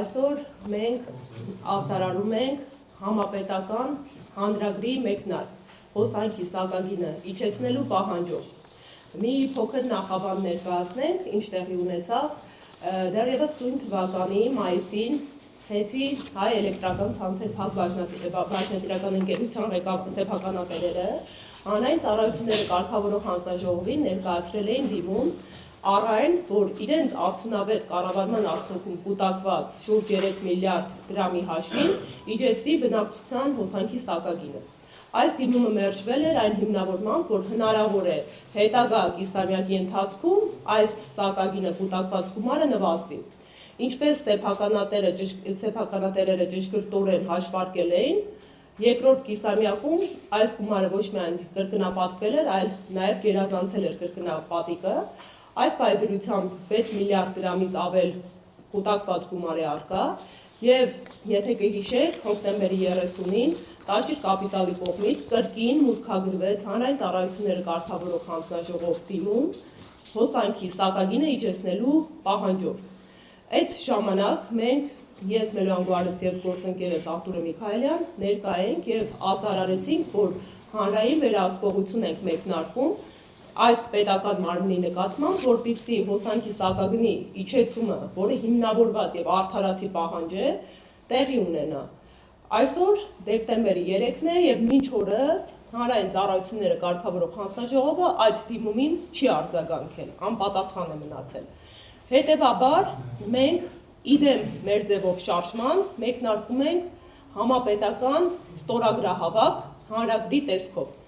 Այսօր մենք արտարարում ենք համապետական հանրագրի մեկնարկ հոսանքի սակագինը իջեցնելու պահանջով։ Մի փոքր նախաբան ներկայացնենք, ինչ տեղի ունեցավ դեռևս ծույն թվականի մայիսին Հեցի հայ էլեկտրական ցանցեր փակ բաժնետիրական ընկերության սեփականատերերը հանրային ծառայությունները կարգավորող հանձնաժողովին ներկայացրել էին դիմում առ այն, որ իրենց արդյունավետ կառավարման արդյունքում կուտակված շուրջ 3 միլիարդ դրամի հաշվին իջեցվի բնակչության հոսանքի սակագինը։ Այս դիմումը մերժվել էր այն հիմնավորմամբ, որ հնարավոր է հետագա կիսամյակի ընթացքում այս սակագինը կուտակված գումարը նվազվի։ Ինչպես սեփականատերերը ճշգրտորեն հաշվարկել էին, երկրորդ կիսամյակում այս գումարը ոչ միայն կրկնապատկվել էր, այլ նաև գերազանցել էր կրկնապատիկը։ Այս պայմանությամբ 6 միլիարդ դրամից ավել կուտակված գումար է առկա, եւ եթե կհիշեք, հոկտեմբերի 30-ին Տաճիր կապիտալի կողմից կրկին մուտքագրվեց հանրային ծառայությունները կարգավորող հանձնաժողով դիմում հոսանքի սակագինը իջեցնելու պահանջով։ Այդ ժամանակ մենք ես Մելոյան Գուարես եւ գործընկերս Արտուրը Միքայելյան ներկա ենք եւ արտարարեցինք, որ հանրային վերահսկողություն ենք մեկնարկում այս պետական մարմնի նկատմամբ, որպեսզի հոսանքի սակագնի իջեցումը, որը հիմնավորված եւ արդարացի պահանջ է, տեղի ունենա։ Այսօր դեկտեմբերի 3-ն է եւ մինչ օրս հանրային ծառայությունները կարգավորող հանձնաժողովը այդ դիմումին չի արձագանքել, անպատասխան է մնացել։ Հետևաբար մենք իդեմ մեր ձևով շարժման մեկնարկում ենք համապետական ստորագրահավաք հանրագրի տեսքով։